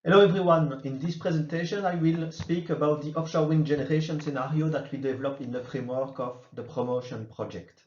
Hello everyone, in this presentation I will speak about the offshore wind generation scenario that we developed in the framework of the promotion project.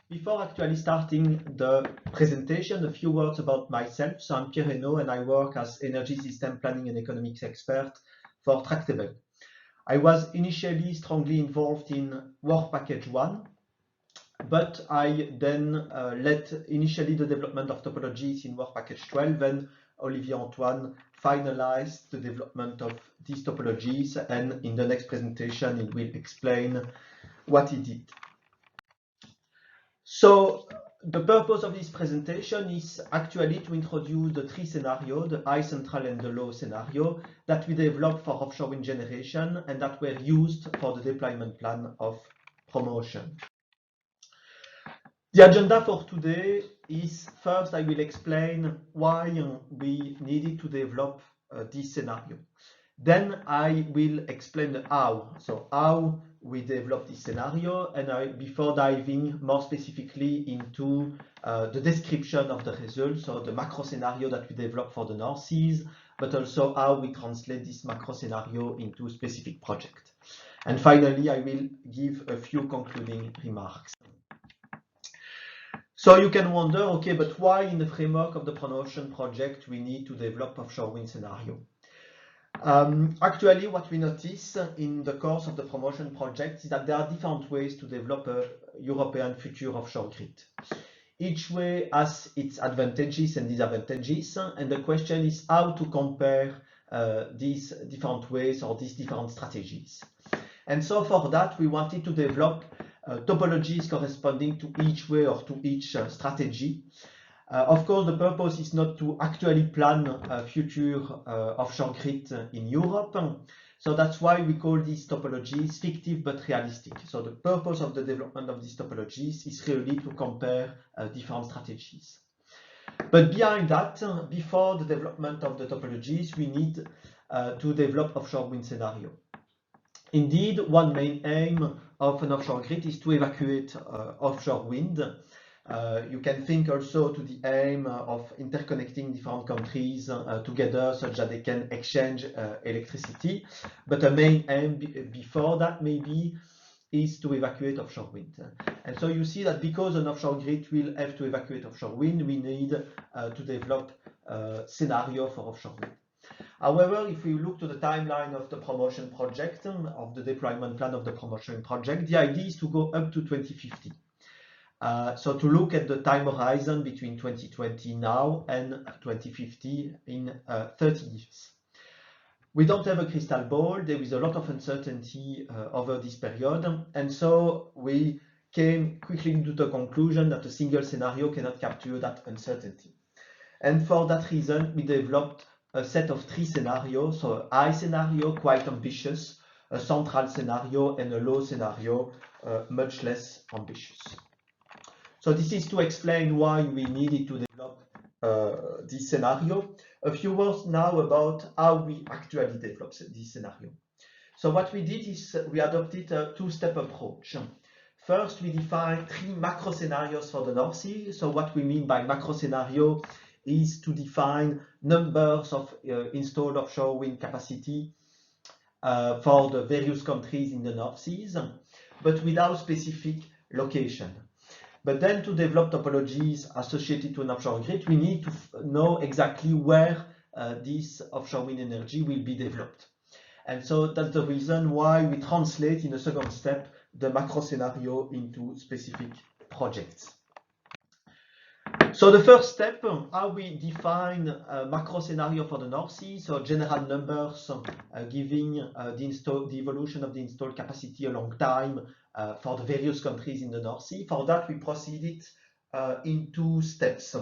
Before actually starting the presentation, a few words about myself. So I'm Pierre Henneaux and I work as energy system planning and economics expert for Tractebel. I was initially strongly involved in Work Package 1, but I then led initially the development of topologies in Work Package 12, and Olivier Antoine finalized the development of these topologies, and in the next presentation it will explain what he did. So the purpose of this presentation is actually to introduce the three scenarios, the high, central and the low scenario, that we developed for offshore wind generation and that were used for the deployment plan of promotion. The agenda for today is, first I will explain why we needed to develop this scenario. Then I will explain the how, so how we develop this scenario, and before diving more specifically into the description of the results, so the macro scenario that we developed for the North Seas, but also how we translate this macro scenario into specific project. And finally, I will give a few concluding remarks. So you can wonder, okay, but why in the framework of the promotion project we need to develop offshore wind scenario? Actually, what we notice in the course of the promotion project is that there are different ways to develop a European future offshore grid. Each way has its advantages and disadvantages, and the question is how to compare these different ways or these different strategies. And so for that, we wanted to develop topologies corresponding to each way or to each strategy. Of course, the purpose is not to actually plan a future offshore grid in Europe. So that's why we call these topologies fictive but realistic. So the purpose of the development of these topologies is really to compare different strategies. But behind that, before the development of the topologies, we need to develop offshore wind scenario. Indeed, one main aim of an offshore grid is to evacuate offshore wind. You can think also to the aim of interconnecting different countries together such that they can exchange electricity. But the main aim before that maybe is to evacuate offshore wind. And so you see that because an offshore grid will have to evacuate offshore wind, we need to develop a scenario for offshore wind. However, if we look to the timeline of the promotion project, of the deployment plan of the promotion project, the idea is to go up to 2050. So to look at the time horizon between 2020 now and 2050 in 30 years. We don't have a crystal ball. There is a lot of uncertainty over this period. And so we came quickly to the conclusion that a single scenario cannot capture that uncertainty. And for that reason, we developed a set of three scenarios, so a high scenario, quite ambitious, a central scenario, and a low scenario, much less ambitious. So this is to explain why we needed to develop this scenario. A few words now about how we actually developed this scenario. So what we did is we adopted a two-step approach. First, we defined three macro scenarios for the North Sea. So what we mean by macro scenario is to define numbers of installed offshore wind capacity for the various countries in the North Seas, but without specific location. But then to develop topologies associated to an offshore grid, we need to know exactly where this offshore wind energy will be developed. And so that's the reason why we translate in a second step the macro scenario into specific projects. So the first step, how we define a macro scenario for the North Sea, so general numbers giving the evolution of the installed capacity along time for the various countries in the North Sea. For that, we proceeded in two steps.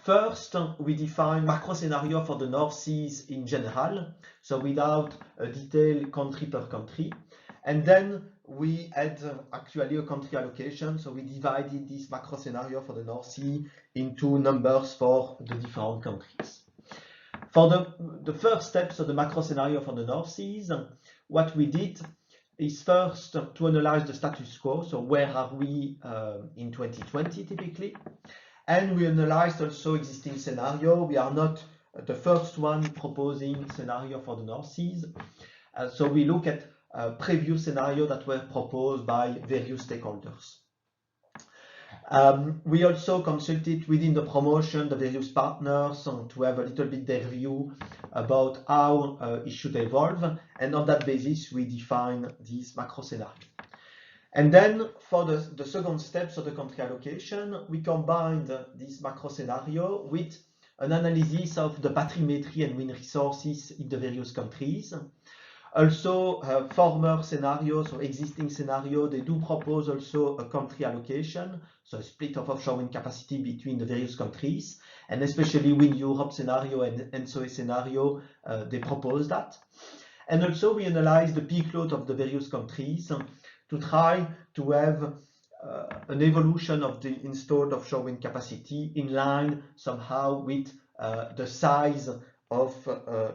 First, we define macro scenario for the North Seas in general, so without a detailed country per country. And then we had actually a country allocation, so we divided this macro scenario for the North Sea into numbers for the different countries. For the first step, so the macro scenario for the North Seas, what we did is first to analyze the status quo, so where are we in 2020 typically, and we analyzed also existing scenario. We are not the first one proposing scenario for the North Seas. So we look at previous scenarios that were proposed by various stakeholders. We also consulted within the promotion the various partners to have a little bit their view about how it should evolve, and on that basis we define this macro scenario. And then for the second step, so the country allocation, we combined this macro scenario with an analysis of the bathymetry and wind resources in the various countries. Also, former scenarios or existing scenario, they do propose also a country allocation, so a split of offshore wind capacity between the various countries, and especially Wind Europe scenario and ENSOE scenario, they propose that. And also we analyze the peak load of the various countries to try to have an evolution of the installed offshore wind capacity in line somehow with the size of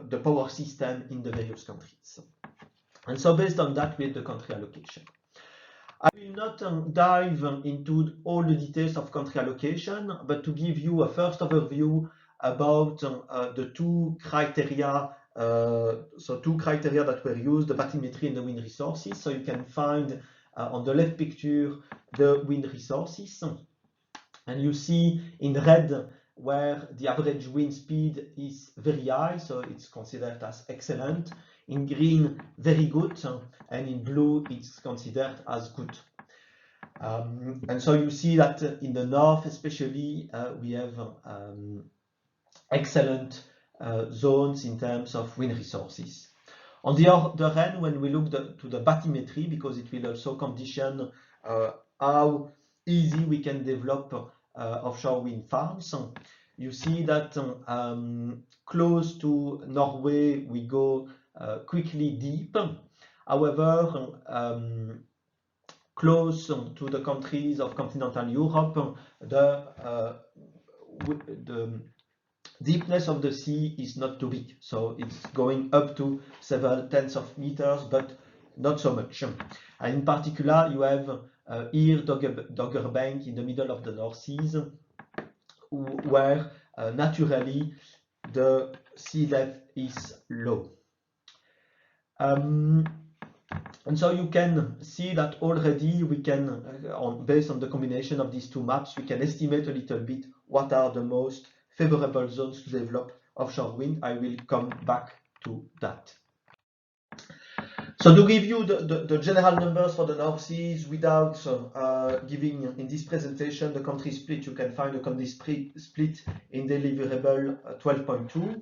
the power system in the various countries. And so based on that, we have the country allocation. I will not dive into all the details of country allocation, but to give you a first overview about the two criteria, two criteria that were used, the bathymetry and the wind resources. So you can find on the left picture the wind resources, and you see in red where the average wind speed is very high, so it's considered as excellent. In green, very good, and in blue, it's considered as good. And so you see that in the north, especially, we have excellent zones in terms of wind resources. On the other hand, when we look to the bathymetry, because it will also condition how easy we can develop offshore wind farms, you see that close to Norway we go quickly deep. However, close to the countries of continental Europe, the deepness of the sea is not too big, so it's going up to several tens of meters, but not so much. And in particular, you have here Dogger Bank in the middle of the North Seas, where naturally the sea depth is low. And so you can see that already we can, based on the combination of these two maps, we can estimate a little bit what are the most favorable zones to develop offshore wind. I will come back to that. So to give you the general numbers for the North Seas without giving in this presentation the country split, you can find the country split in deliverable 12.2.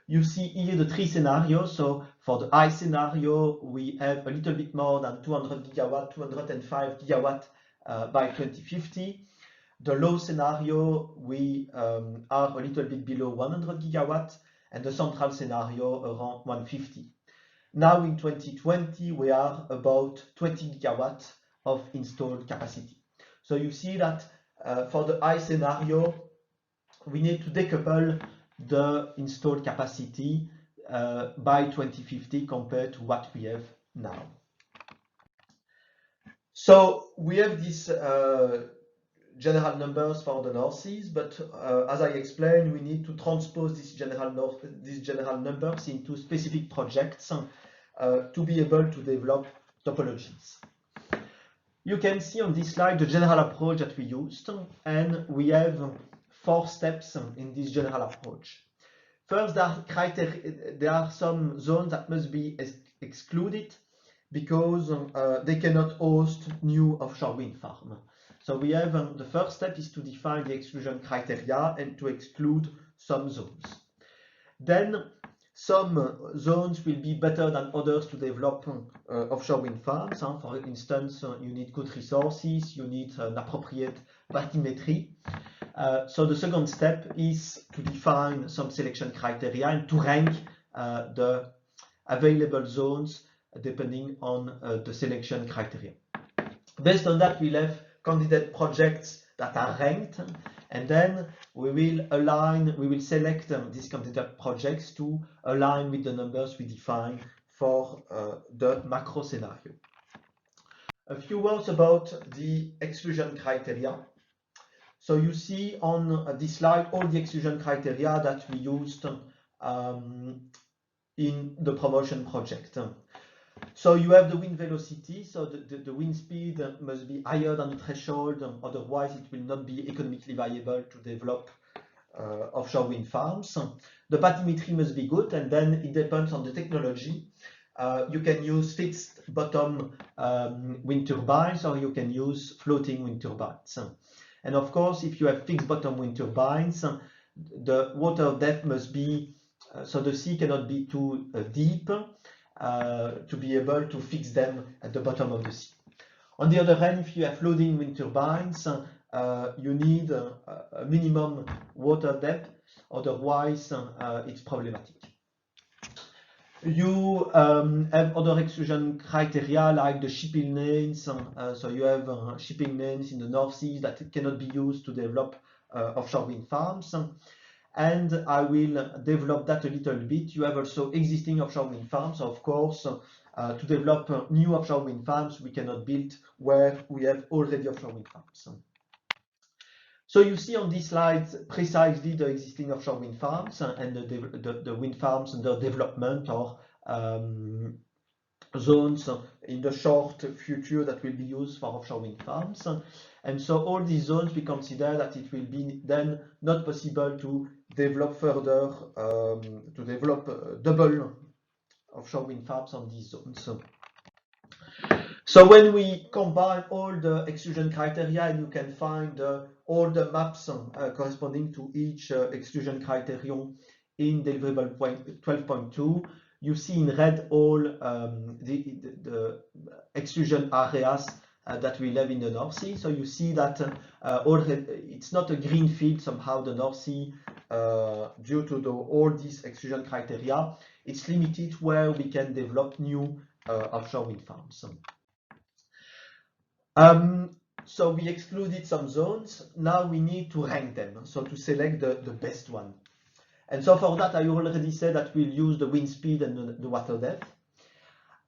You see here the three scenarios. So for the high scenario, we have a little bit more than 200 gigawatt, 205 gigawatt by 2050. The low scenario, we are a little bit below 100 gigawatt, and the central scenario around 150. Now in 2020, we are about 20 gigawatt of installed capacity. So you see that for the high scenario, we need to decouple the installed capacity by 2050 compared to what we have now. So we have these general numbers for the North Seas, but as I explained, we need to transpose these general numbers into specific projects to be able to develop topologies. You can see on this slide the general approach that we used, and we have 4 steps in this general approach. First, there are some zones that must be excluded because they cannot host new offshore wind farms. So we have the first step is to define the exclusion criteria and to exclude some zones. Then some zones will be better than others to develop offshore wind farms. For instance, you need good resources, you need an appropriate bathymetry. So the second step is to define some selection criteria and to rank the available zones depending on the selection criteria. Based on that, we'll have candidate projects that are ranked, and then we will select these candidate projects to align with the numbers we define for the macro scenario. A few words about the exclusion criteria. So you see on this slide all the exclusion criteria that we used in the promotion project. So you have the wind velocity, so the wind speed must be higher than the threshold, otherwise it will not be economically viable to develop offshore wind farms. The bathymetry must be good, and then it depends on the technology. You can use fixed bottom wind turbines, or you can use floating wind turbines. And of course, if you have fixed bottom wind turbines, the water depth must be, so the sea cannot be too deep to be able to fix them at the bottom of the sea. On the other hand, if you have floating wind turbines, you need a minimum water depth, otherwise it's problematic. You have other exclusion criteria like the shipping lanes. So you have shipping lanes in the North Sea that cannot be used to develop offshore wind farms. And I will develop that a little bit. You have also existing offshore wind farms. Of course, to develop new offshore wind farms, we cannot build where we have already offshore wind farms. So you see on this slide precisely the existing offshore wind farms and the wind farms under development or zones in the short future that will be used for offshore wind farms. And so all these zones, we consider that it will be then not possible to develop further, to develop double offshore wind farms on these zones. So when we combine all the exclusion criteria, and you can find all the maps corresponding to each exclusion criterion in deliverable 12.2, you see in red all the exclusion areas that we have in the North Sea. So you see that it's not a green field somehow, the North Sea, due to all these exclusion criteria. It's limited where we can develop new offshore wind farms. So we excluded some zones. Now we need to rank them, so to select the best one. And so for that, I already said that we'll use the wind speed and the water depth.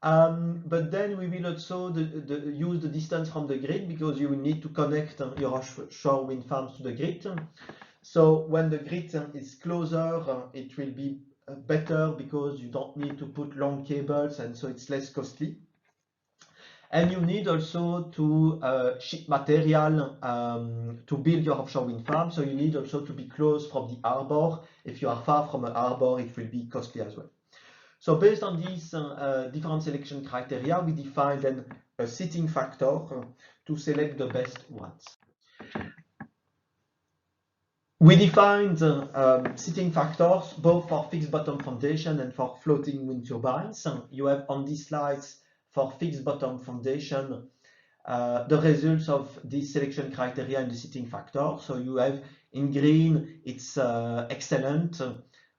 But then we will also use the distance from the grid, because you will need to connect your offshore wind farms to the grid. So when the grid is closer, it will be better because you don't need to put long cables, and so it's less costly. And you need also to ship material to build your offshore wind farm. So you need also to be close from the harbor. If you are far from a harbor, it will be costly as well. So based on these different selection criteria, we define then a seating factor to select the best ones. We defined seating factors both for fixed bottom foundation and for floating wind turbines. You have on these slides for fixed bottom foundation the results of these selection criteria and the seating factor. So you have in green, it's excellent.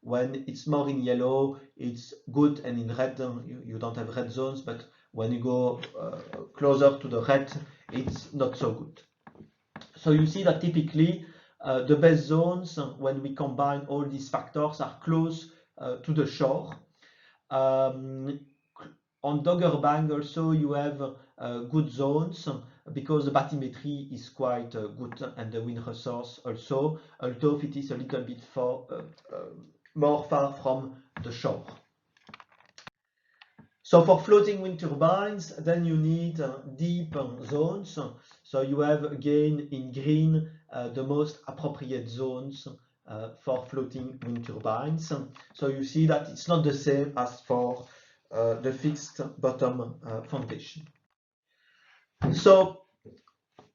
When it's more in yellow, it's good, and in red, you don't have red zones, but when you go closer to the red, it's not so good. So you see that typically the best zones, when we combine all these factors, are close to the shore. On Dogger Bank also you have good zones because the bathymetry is quite good, and the wind resource also, although it is a little bit more far from the shore. So for floating wind turbines, then you need deep zones. So you have again in green the most appropriate zones for floating wind turbines. So you see that it's not the same as for the fixed bottom foundation. So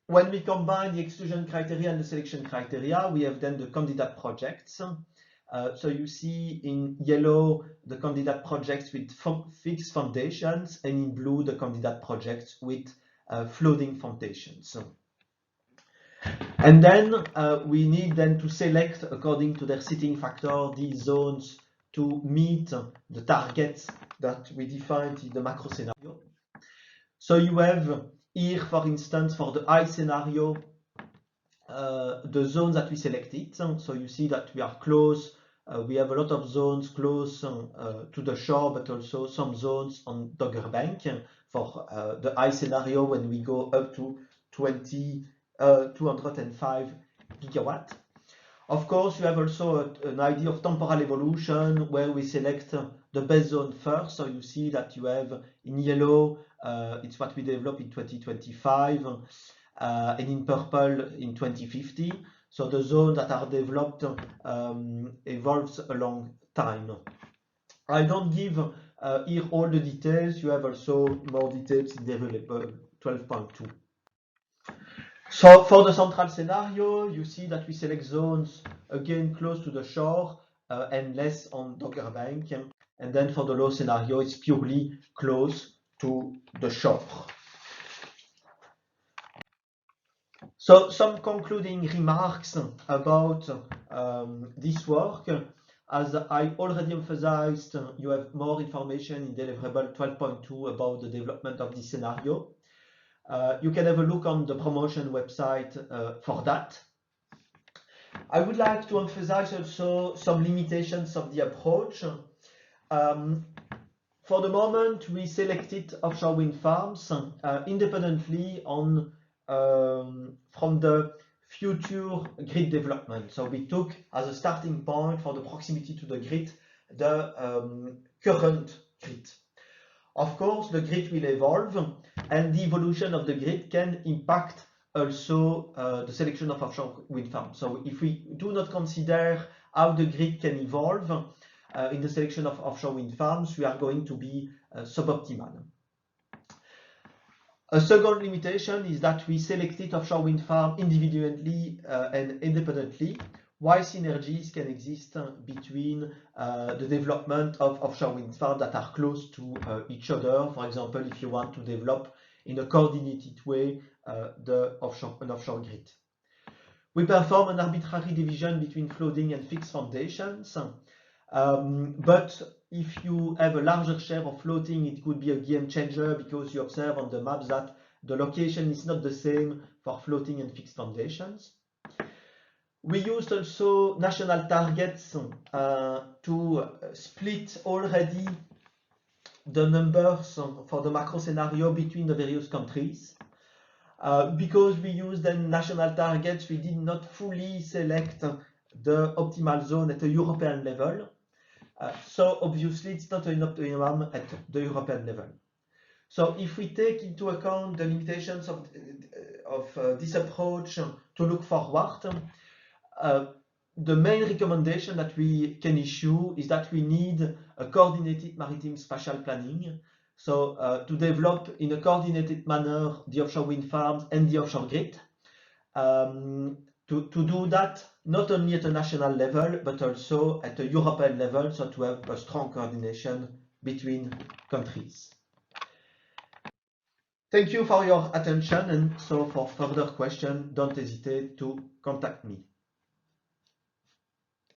when we combine the exclusion criteria and the selection criteria, we have then the candidate projects. So you see in yellow the candidate projects with fixed foundations, and in blue the candidate projects with floating foundations. And then we need then to select according to their seating factor these zones to meet the targets that we defined in the macro scenario. So you have here, for instance, for the high scenario, the zones that we selected. So you see that we are close. We have a lot of zones close to the shore, but also some zones on Dogger Bank for the high scenario when we go up to 205 gigawatt. Of course, you have also an idea of temporal evolution where we select the best zone first. So you see that you have in yellow, it's what we developed in 2025, and in purple in 2050. So the zones that are developed evolves along time. I don't give here all the details. You have also more details in development 12.2. So for the central scenario, you see that we select zones again close to the shore and less on Dogger Bank. And then for the low scenario, it's purely close to the shore. So some concluding remarks about this work. As I already emphasized, you have more information in deliverable 12.2 about the development of this scenario. You can have a look on the promotion website for that. I would like to emphasize also some limitations of the approach. For the moment, we selected offshore wind farms independently on from the future grid development. So we took as a starting point for the proximity to the grid the current grid. Of course, the grid will evolve, and the evolution of the grid can impact also the selection of offshore wind farms. So if we do not consider how the grid can evolve in the selection of offshore wind farms, we are going to be suboptimal. A second limitation is that we selected offshore wind farm individually and independently, while synergies can exist between the development of offshore wind farms that are close to each other. For example, if you want to develop in a coordinated way an offshore grid. We perform an arbitrary division between floating and fixed foundations, but if you have a larger share of floating, it could be a game changer because you observe on the maps that the location is not the same for floating and fixed foundations. We used also national targets to split already the numbers for the macro scenario between the various countries. Because we used then national targets, we did not fully select the optimal zone at a European level. So obviously it's not an optimum at the European level. So if we take into account the limitations of this approach to look forward, the main recommendation that we can issue is that we need a coordinated maritime spatial planning. So to develop in a coordinated manner the offshore wind farms and the offshore grid. To do that not only at a national level, but also at a European level, so to have a strong coordination between countries. Thank you for your attention, and so for further questions, don't hesitate to contact me.